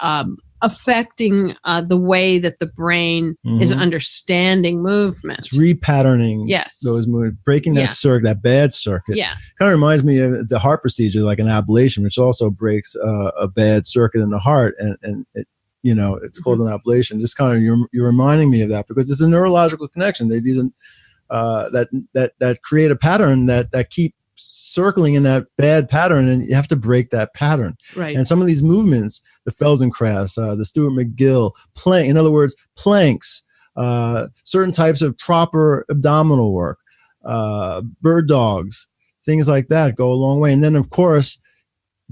affecting the way that the brain is understanding movement.
It's repatterning those movements, breaking that circuit, that bad circuit.
Yeah. Kind
of reminds me of the heart procedure, like an ablation, which also breaks a bad circuit in the heart, and it, it's called an ablation. Just kind of you're reminding me of that, because it's a neurological connection. These that create a pattern that keep circling in that bad pattern, and you have to break that pattern.
Right.
And some of these movements, the Feldenkrais, the Stuart McGill, plank, in other words, planks, certain types of proper abdominal work, bird dogs, things like that go a long way. And then, of course,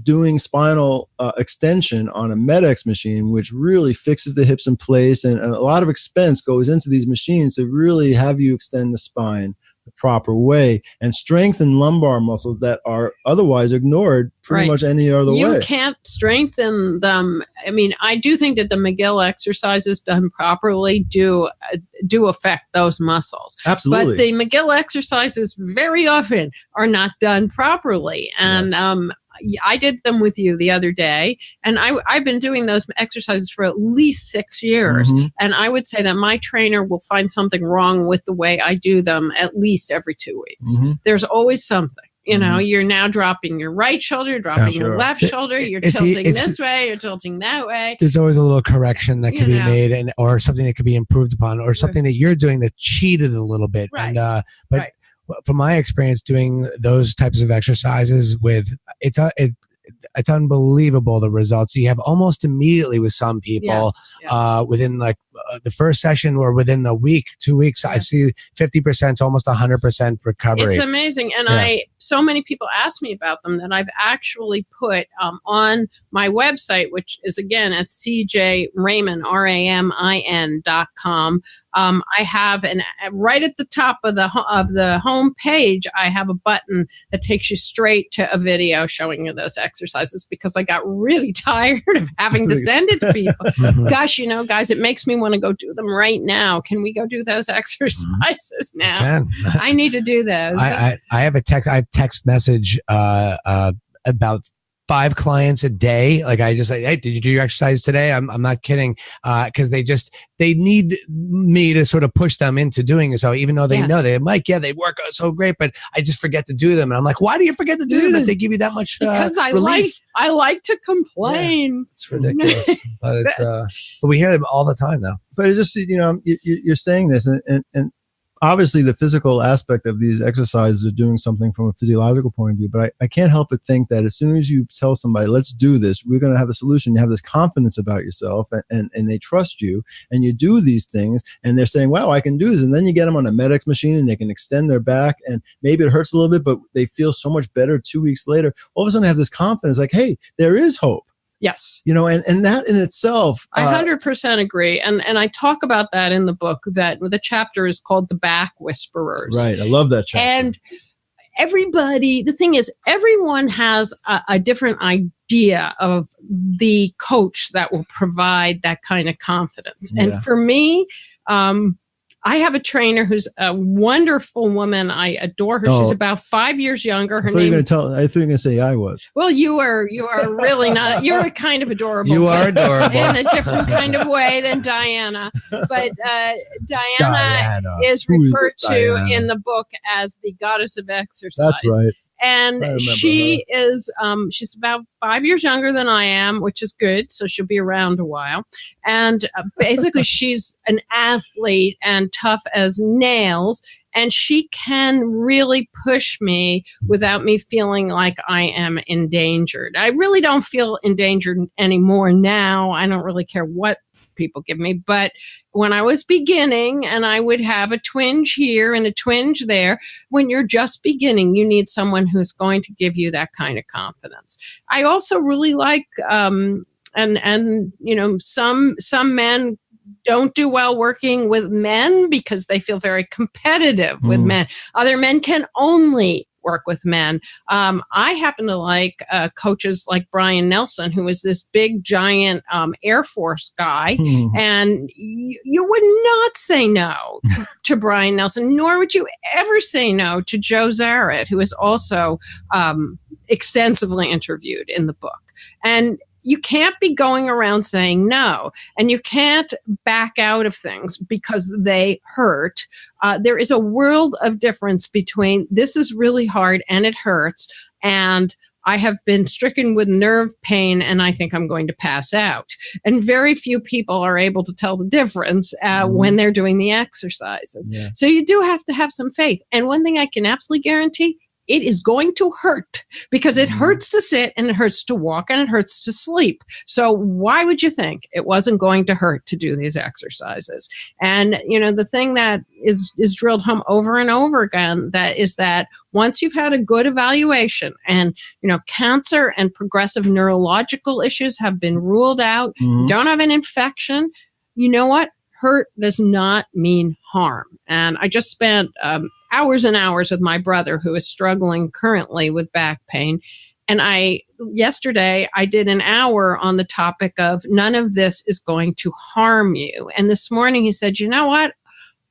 doing spinal extension on a Medix machine, which really fixes the hips in place, and a lot of expense goes into these machines to really have you extend the spine the proper way and strengthen lumbar muscles that are otherwise ignored pretty much any other way.
You can't strengthen them. I mean, I do think that the McGill exercises done properly do affect those muscles.
Absolutely.
But the McGill exercises very often are not done properly. And I did them with you the other day, and I've been doing those exercises for at least 6 years. And I would say that my trainer will find something wrong with the way I do them at least every 2 weeks. There's always something. You know, you're now dropping your right shoulder, dropping your left shoulder. You're tilting this way. You're tilting that way.
There's always a little correction that can be made, or something that could be improved upon, or something that you're doing that cheated a little bit.
Right.
And from my experience doing those types of exercises, it's unbelievable the results you have almost immediately with some people. Within like the first session or within a week, 2 weeks, I see 50% to almost 100% recovery.
It's amazing. And so many people ask me about them that I've actually put on my website, which is again at cjramin, RAMIN.com. I have right at the top of the home page, I have a button that takes you straight to a video showing you those exercises, because I got really tired of having to send it to people. Gosh, you know, guys, it makes me want to go do them right now. Can we go do those exercises now? I need to do those.
I have text message about 5 clients a day. Like I just say, hey, did you do your exercise today? I'm not kidding. Cause they need me to sort of push them into doing it. So even though they know they work out so great, but I just forget to do them. And I'm like, why do you forget to do them? But they give you that much
because I like to complain.
Yeah, it's ridiculous, but it's, but we hear them all the time though.
But it just, you know, you're saying this and obviously the physical aspect of these exercises are doing something from a physiological point of view, but I can't help but think that as soon as you tell somebody, let's do this, we're going to have a solution, you have this confidence about yourself and they trust you and you do these things and they're saying, wow, I can do this. And then you get them on a Medix machine and they can extend their back and maybe it hurts a little bit, but they feel so much better 2 weeks later. All of a sudden they have this confidence like, hey, there is hope.
Yes.
You know, and that in itself.
I 100% agree. And I talk about that in the book, that the chapter is called The Back Whisperers.
Right. I love that chapter.
And the thing is, everyone has a different idea of the coach that will provide that kind of confidence. Yeah. And for me, I have a trainer who's a wonderful woman. I adore her. She's about 5 years younger.
I thought you were going to say I was.
Well, you are really not. You're kind of adorable.
You are adorable.
In a different kind of way than Diana. But Diana is referred to in the book as the goddess of exercise.
That's right.
And she is, she's about 5 years younger than I am, which is good. So she'll be around a while. And basically she's an athlete and tough as nails. And she can really push me without me feeling like I am endangered. I really don't feel endangered anymore now. I don't really care what people give me. But when I was beginning and I would have a twinge here and a twinge there, when you're just beginning, you need someone who's going to give you that kind of confidence. I also really like, and you know, some men don't do well working with men because they feel very competitive with men. Other men can only work with men. I happen to like coaches like Brian Nelson, who is this big, giant Air Force guy. And you would not say no to Brian Nelson, nor would you ever say no to Joe Zaret, who is also extensively interviewed in the book. And you can't be going around saying no, and you can't back out of things because they hurt. There is a world of difference between this is really hard and it hurts, and I have been stricken with nerve pain and I think I'm going to pass out. And very few people are able to tell the difference when they're doing the exercises. Yeah. So you do have to have some faith. And one thing I can absolutely guarantee, it is going to hurt because it hurts to sit and it hurts to walk and it hurts to sleep. So why would you think it wasn't going to hurt to do these exercises? And, you know, the thing that is drilled home over and over again, that is that once you've had a good evaluation and, you know, cancer and progressive neurological issues have been ruled out, you don't have an infection, you know what? Hurt does not mean harm. And I just spent hours and hours with my brother, who is struggling currently with back pain. And yesterday I did an hour on the topic of none of this is going to harm you. And this morning he said, you know what?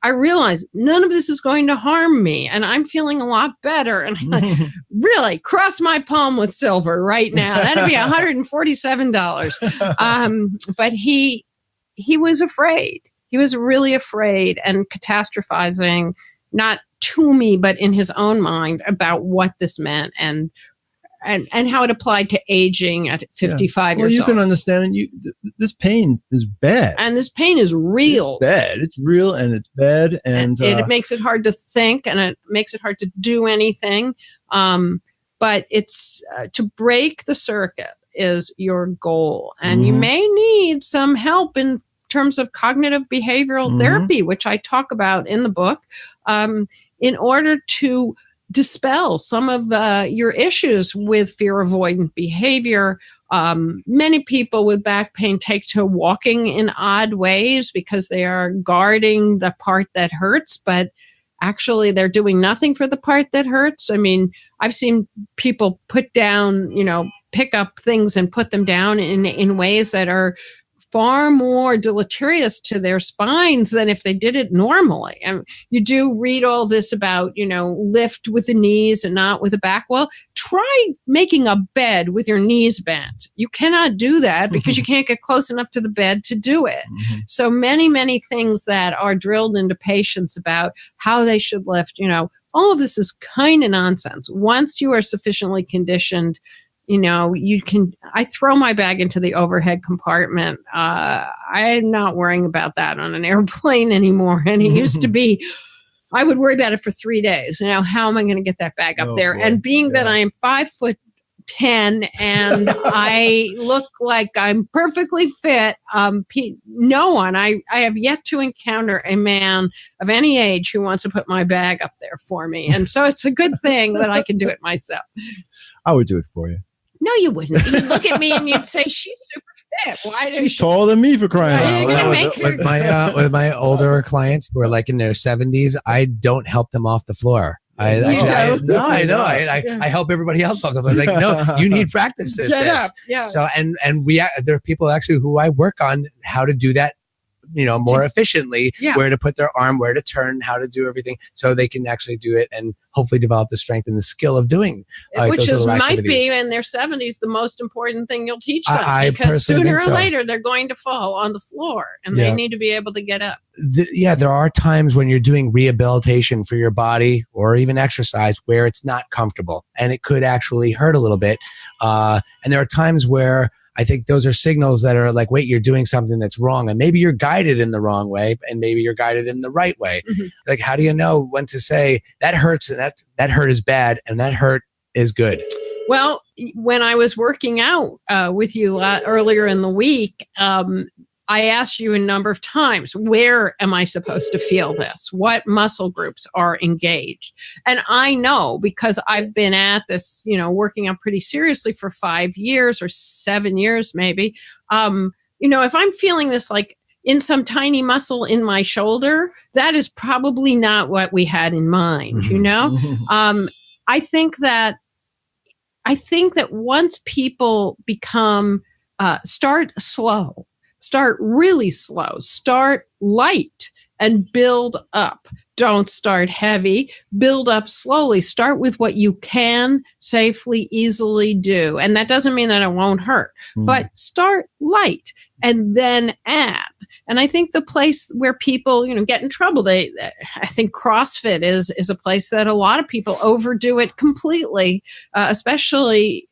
I realized none of this is going to harm me and I'm feeling a lot better. And I really cross my palm with silver right now. That'd be $147. But he was afraid. He was really afraid and catastrophizing, not to me, but in his own mind about what this meant and how it applied to aging at 55 years old.
Well, you can understand it. This pain is bad.
And this pain is real.
It's bad. It's real and it's bad. And
it makes it hard to think and it makes it hard to do anything. But it's to break the circuit is your goal. And you may need some help in terms of cognitive behavioral therapy, which I talk about in the book, in order to dispel some of your issues with fear avoidant behavior. Many people with back pain take to walking in odd ways because they are guarding the part that hurts, but actually they're doing nothing for the part that hurts. I mean, I've seen people put down, pick up things and put them down in ways that are far more deleterious to their spines than if they did it normally. And you do read all this about, lift with the knees and not with the back. Well, try making a bed with your knees bent. You cannot do that because you can't get close enough to the bed to do it. So many, many things that are drilled into patients about how they should lift, all of this is kind of nonsense. Once you are sufficiently conditioned, I throw my bag into the overhead compartment. I'm not worrying about that on an airplane anymore. And it used to be, I would worry about it for 3 days. How am I going to get that bag up there? Boy. And being that I am 5'10" and I look like I'm perfectly fit, no one, I have yet to encounter a man of any age who wants to put my bag up there for me. And so it's a good thing that I can do it myself.
I would do it for you.
No, you wouldn't. You'd look at me and you'd say, she's super fit. Why does
she's taller than me for crying out
loud. With my older clients who are like in their 70s, I don't help them off the floor. I help everybody else off the floor. Like, no, you need practice at this. Up. Yeah. So, and there are people actually who I work on how to do that, more efficiently, where to put their arm, where to turn, how to do everything so they can actually do it and hopefully develop the strength and the skill of doing
which
those
might be in their 70s the most important thing you'll teach them, because sooner or later they're going to fall on the floor and they need to be able to get up.
There are times when you're doing rehabilitation for your body or even exercise where it's not comfortable and it could actually hurt a little bit. And there are times where I think those are signals that are like, wait, you're doing something that's wrong. And maybe you're guided in the wrong way and maybe you're guided in the right way. Like, how do you know when to say that hurts and that hurt is bad and that hurt is good?
Well, when I was working out with you earlier in the week, I asked you a number of times, where am I supposed to feel this? What muscle groups are engaged? And I know because I've been at this, working out pretty seriously for 5 years or 7 years, maybe. If I'm feeling this like in some tiny muscle in my shoulder, that is probably not what we had in mind, I think that once people become, start slow, start really slow, start light and build up. Don't start heavy, build up slowly. Start with what you can safely, easily do. And that doesn't mean that it won't hurt, but start light and then add. And I think the place where people, get in trouble, I think CrossFit is a place that a lot of people overdo it completely, especially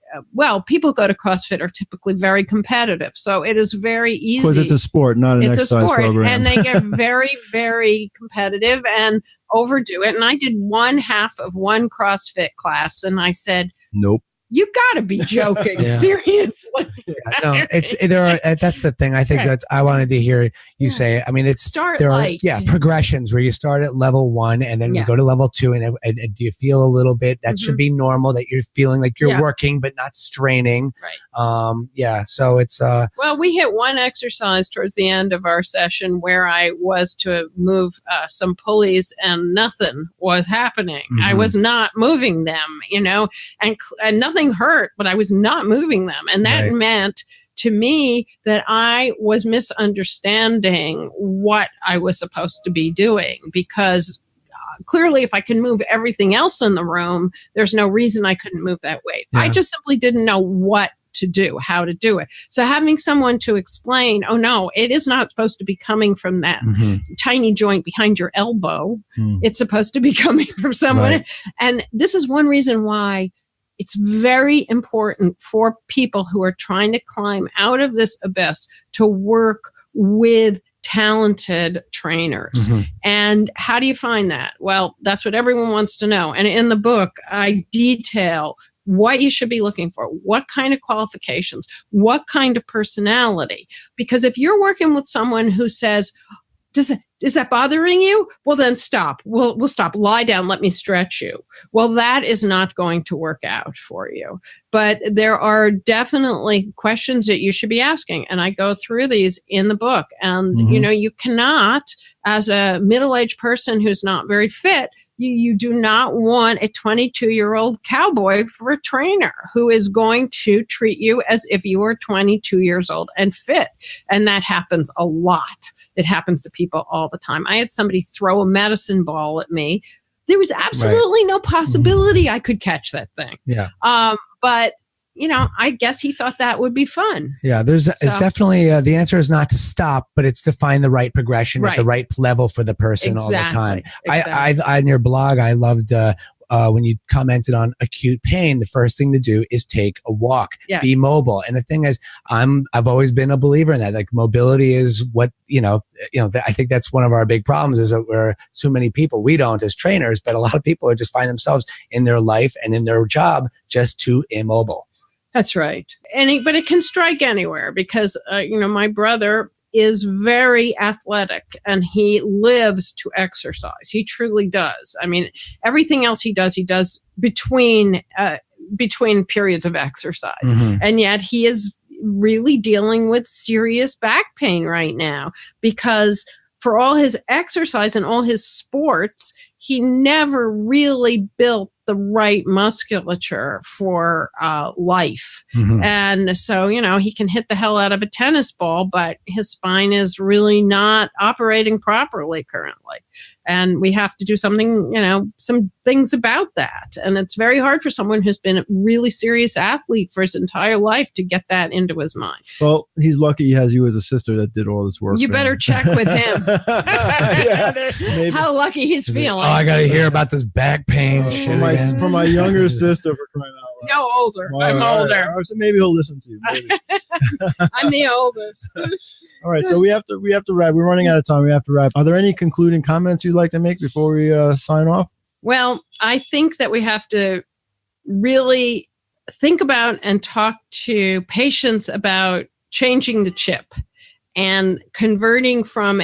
people go to CrossFit are typically very competitive. So it is very easy. Because
it's a sport, not an exercise program.
And they get very, very competitive and overdo it. And I did one half of one CrossFit class and I said, nope. You got to be joking. Seriously.
That's the thing. I think I wanted to hear you say, I mean, there are progressions where you start at level 1 and then you go to level 2 and do you feel a little bit that should be normal, that you're feeling like you're working, but not straining. Right. So it's,
well, we hit one exercise towards the end of our session where I was to move some pulleys and nothing was happening. I was not moving them, and nothing hurt, but I was not moving them. And that meant to me that I was misunderstanding what I was supposed to be doing, because clearly if I can move everything else in the room, there's no reason I couldn't move that weight. I just simply didn't know what to do, how to do it. So having someone to explain, oh no, it is not supposed to be coming from that tiny joint behind your elbow. It's supposed to be coming from someone. Right. And this is one reason why it's very important for people who are trying to climb out of this abyss to work with talented trainers. And how do you find that? Well, that's what everyone wants to know. And in the book, I detail what you should be looking for, what kind of qualifications, what kind of personality. Because if you're working with someone who says, is that bothering you? Well, then stop. We'll stop. Lie down. Let me stretch you. Well, that is not going to work out for you. But there are definitely questions that you should be asking. And I go through these in the book. And, you cannot, as a middle-aged person who's not very fit, you do not want a 22-year-old cowboy for a trainer who is going to treat you as if you were 22 years old and fit. And that happens a lot. It happens to people all the time. I had somebody throw a medicine ball at me. There was absolutely no possibility I could catch that thing.
Yeah.
But I guess he thought that would be fun.
Yeah, it's definitely, the answer is not to stop, but it's to find the right progression at the right level for the person all the time. Exactly. I on your blog, I loved when you commented on acute pain, the first thing to do is take a walk, be mobile. And the thing is, I've always been a believer in that. Like mobility is what, I think that's one of our big problems is that we're so many people, we don't as trainers, but a lot of people just find themselves in their life and in their job just too immobile.
That's right. But it can strike anywhere because, my brother is very athletic and he lives to exercise. He truly does. I mean, everything else he does between periods of exercise. And yet he is really dealing with serious back pain right now because for all his exercise and all his sports, he never really built the right musculature for life. And so, he can hit the hell out of a tennis ball, but his spine is really not operating properly currently. And we have to do something, some things about that. And it's very hard for someone who's been a really serious athlete for his entire life to get that into his mind.
Well, he's lucky he has you as a sister that did all this work.
You better check with him. How lucky he's feeling.
I got to hear about this back pain shit
from my younger sister for crying out loud.
No, older. I'm older.
Right. So maybe he'll listen to you.
I'm the oldest.
All right, so we have to wrap. We're running out of time. We have to wrap. Are there any concluding comments you'd like to make before we sign off?
Well, I think that we have to really think about and talk to patients about changing the chip and converting from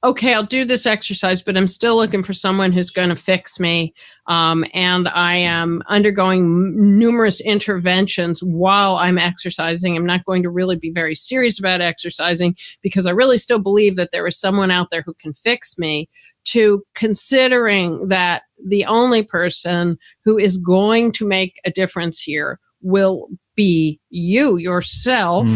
okay, I'll do this exercise, but I'm still looking for someone who's going to fix me. And I am undergoing numerous interventions while I'm exercising. I'm not going to really be very serious about exercising because I really still believe that there is someone out there who can fix me, to considering that the only person who is going to make a difference here will be you yourself.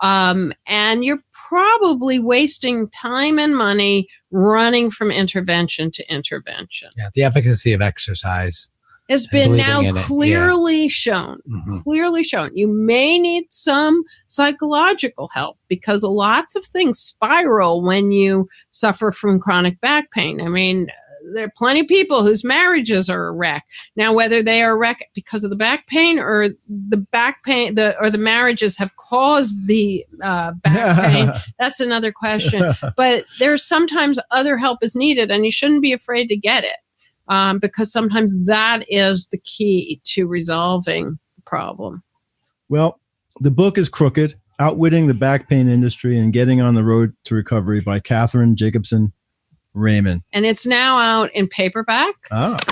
And you're probably wasting time and money running from intervention to intervention.
Yeah, the efficacy of exercise
has been now clearly shown. Clearly shown. You may need some psychological help because lots of things spiral when you suffer from chronic back pain. I mean, there are plenty of people whose marriages are a wreck. Now, whether they are a wreck because of the back pain or the back pain, or the marriages have caused the back pain, that's another question. But there's sometimes other help is needed, and you shouldn't be afraid to get it because sometimes that is the key to resolving the problem. Well, the book is Crooked: Outwitting the Back Pain Industry and Getting on the Road to Recovery by Cathryn Jakobson Ramin. And it's now out in paperback.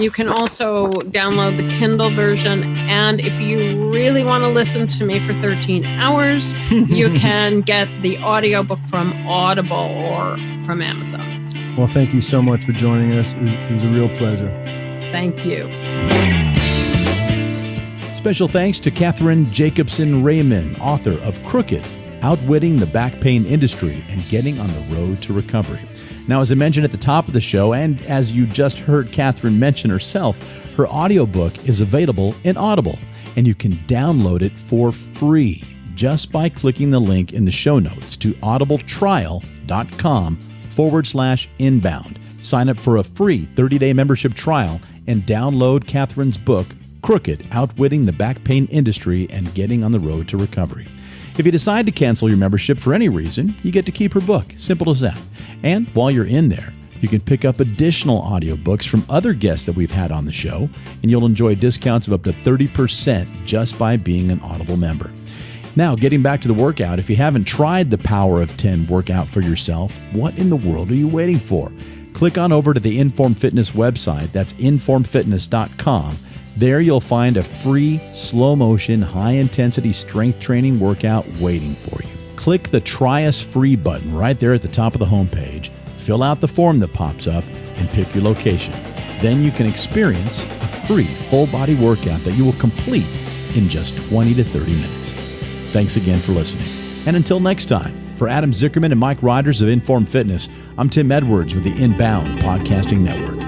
You can also download the Kindle version. And if you really want to listen to me for 13 hours, you can get the audiobook from Audible or from Amazon. Well, thank you so much for joining us. It was a real pleasure. Thank you. Special thanks to Cathryn Jakobson Ramin, author of Crooked: Outwitting the Back Pain Industry and Getting on the Road to Recovery. Now, as I mentioned at the top of the show, and as you just heard Cathryn mention herself, her audiobook is available in Audible.
and you can download it for free just by clicking the link in the show notes to audibletrial.com/inbound. Sign up for a free 30-day membership trial and download Cathryn's book, Crooked: Outwitting the Back Pain Industry and Getting on the Road to Recovery. If you decide to cancel your membership for any reason, you get to keep her book. Simple as that. And while you're in there, you can pick up additional audiobooks from other guests that we've had on the show, and you'll enjoy discounts of up to 30% just by being an Audible member. Now, getting back to the workout, if you haven't tried the Power of 10 workout for yourself, what in the world are you waiting for? Click on over to the Inform Fitness website. That's informfitness.com. There you'll find a free, slow-motion, high-intensity strength training workout waiting for you. Click the Try Us Free button right there at the top of the homepage. Fill out the form that pops up and pick your location. Then you can experience a free full-body workout that you will complete in just 20 to 30 minutes. Thanks again for listening. And until next time, for Adam Zickerman and Mike Rogers of Inform Fitness, I'm Tim Edwards with the Inbound Podcasting Network.